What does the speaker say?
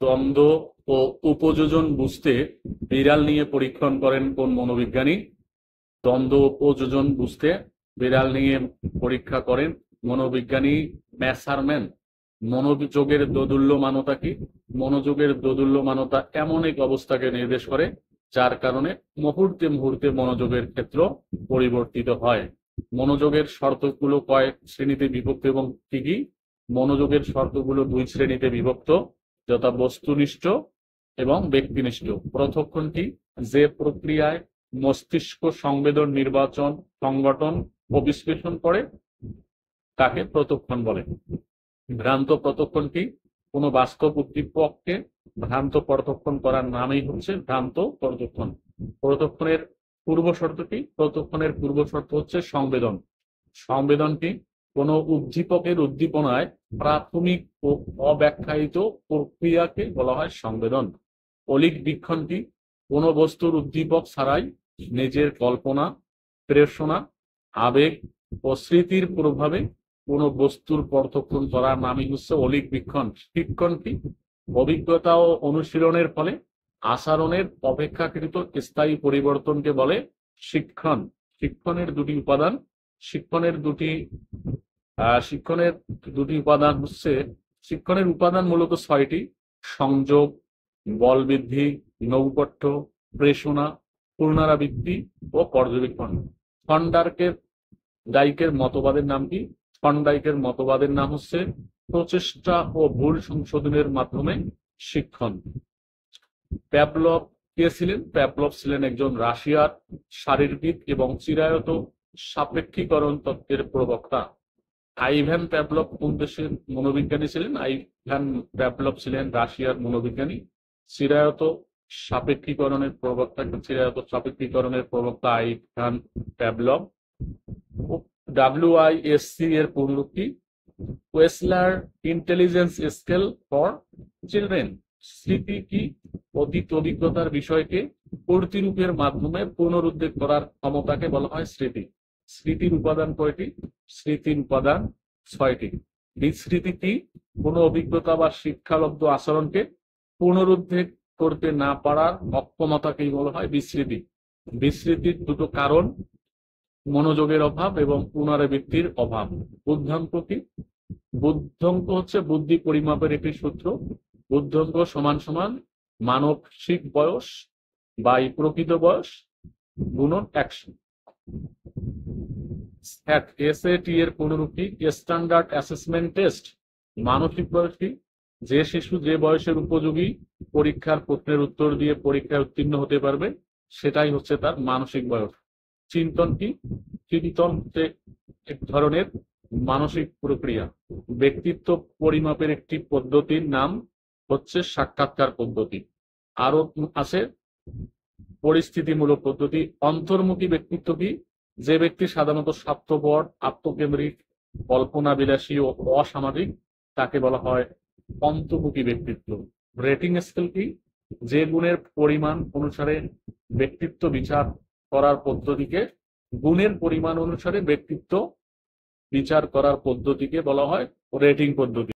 দ্বন্দ্ব ও উপযোজন বুঝতে বিড়াল নিয়ে পরীক্ষণ করেন কোন মনোবিজ্ঞানী? দ্বন্দ্ব উপযোজন বুঝতে বিড়াল নিয়ে পরীক্ষা করেন মনোবিজ্ঞানী ম্যাসারম্যান। মনোযোগের দোদুল্যমানতা কি? মনোযোগের দোদুল্যমানতা এমন এক অবস্থাকে নির্দেশ করে যার কারণে মুহূর্তে মুহূর্তে মনোযোগের ক্ষেত্র পরিবর্তিত হয়। মনোযোগের শর্তগুলো কয়েক শ্রেণীতে বিভক্ত এবং কি কি? মনোযোগের শর্তগুলো দুই শ্রেণীতে বিভক্ত, যথা বস্তুনিষ্ঠ এবং ব্যক্তিনিষ্ঠ। প্রতক্ষণ কি? যে প্রক্রিয়ায় মস্তিষ্ক সংবেদন নির্বাচন, সংগঠন ও বিশ্লেষণ করে তাকে প্রতক্ষণ বলে। ভ্রান্ত প্রতক্ষণ কি? কোন বাস্তব উদ্দীপককে ভ্রান্ত প্রতক্ষণ করার নামই হচ্ছে ভ্রান্ত প্রতক্ষণ। প্রতক্ষণের পূর্ব শর্ত কি? প্রতক্ষণের পূর্ব শর্ত হচ্ছে সংবেদন। সংবেদন কি? কোন উদ্দীপকের উদ্দীপনায় প্রাথমিক ও অব্যাখ্যায়িত প্রক্রিয়াকে বলা হয় সংবেদন। অলিক বীক্ষণ কি? কোন বস্তুর উদ্দীপক ছাড়াই নিজের কল্পনা, প্রেরণা, আবেগ ও স্মৃতির প্রভাবে কোন বস্তুর প্রত্যক্ষণ করার নামই হচ্ছে অলিক বীক্ষণ। শিক্ষণ কি? অভিজ্ঞতা ও অনুশীলনের ফলে আচরণের অপেক্ষাকৃত স্থায়ী পরিবর্তনকে বলে শিক্ষণ। শিক্ষণের দুটি উপাদান, শিক্ষণের দুটি উপাদান হচ্ছে, শিক্ষণের উপাদান মূলত ছয়টি: সংযোগ, বল বৃদ্ধি, নৌপঠ্য, প্রেষণা, পুনরাবৃত্তি ও পর্যবেক্ষণ। থর্নডাইকের মতবাদের নাম কি? থর্নডাইকের মতবাদের নাম হচ্ছে প্রচেষ্টা ও ভুল সংশোধনের মাধ্যমে শিক্ষণ। প্যাভলভ কে ছিলেন? প্যাভলভ ছিলেন একজন রাশিয়ার শারীরবিদ এবং চিরায়ত সাপেক্ষীকরণ তত্ত্বের প্রবক্তা। আইভান প্যাভলভ কোন দেশের মনোবিজ্ঞানী ছিলেন? আইভান প্যাভলভ ছিলেন রাশিয়ার মনোবিজ্ঞানী। চিরায়ত সাপেক্ষীকরণের প্রবক্তা আইভান প্যাভলভ। WISC এর পূর্ণরূপ কি? ওয়েসলার ইন্টেলিজেন্স স্কেল ফর চিলড্রেন। স্মৃতি কি? অতীত অভিজ্ঞতার বিষয়কে প্রতিরূপের মাধ্যমে পুনরুদ্ধার করার ক্ষমতাকে বলা হয় স্মৃতি। স্মৃতির উপাদান কয়টি? স্মৃতির উপাদান ছয়টি। বিস্মৃতি কি? কোন অভিজ্ঞতা বা শিক্ষালব্ধ আচরণকে পুনরুদ্ধার করতে না পারার অক্ষমতাকেই বলা হয় বিস্মৃতি। বিস্মৃতির দুটো কারণ: মনোযোগের অভাব এবং পুনরাবৃত্তির অভাব। বুদ্ধাঙ্ক কি? বুদ্ধাঙ্ক হচ্ছে বুদ্ধি পরিমাপের একটি সূত্র। বুদ্ধাঙ্ক সমান সমান মানসিক বয়স বাই প্রকৃত বয়স গুণন 100। SAT এর পূর্ণরূপ কি? Standard assessment test. মানসিক বয়স কি? যে শিশু যে বয়সের উপযোগী পরীক্ষার প্রশ্নের উত্তর দিয়ে পরীক্ষায় উত্তীর্ণ হতে পারবে সেটাই হচ্ছে তার মানসিক বয়স। চিন্তন কি? চিন্তন হচ্ছে এক ধরনের মানসিক প্রক্রিয়া। ব্যক্তিত্ব পরিমাপের একটি পদ্ধতির নাম হচ্ছে সাক্ষাৎকার পদ্ধতি। আরো আছে পরিস্থিতিমূলক পদ্ধতি। অন্তর্মুখী ব্যক্তিত্ব কি? যে ব্যক্তি সাধারণত স্বার্থপর, আত্মকেন্দ্রিক, কল্পনা বিলাসী ও অসামাজিক তাকে বলা হয় অন্তর্মুখী ব্যক্তিত্ব। রেটিং স্কেল কি? যে গুণের পরিমাণ অনুসারে ব্যক্তিত্ব বিচার করার পদ্ধতিকে, গুণের পরিমাণ অনুসারে ব্যক্তিত্ব বিচার করার পদ্ধতিকে বলা হয় রেটিং পদ্ধতি।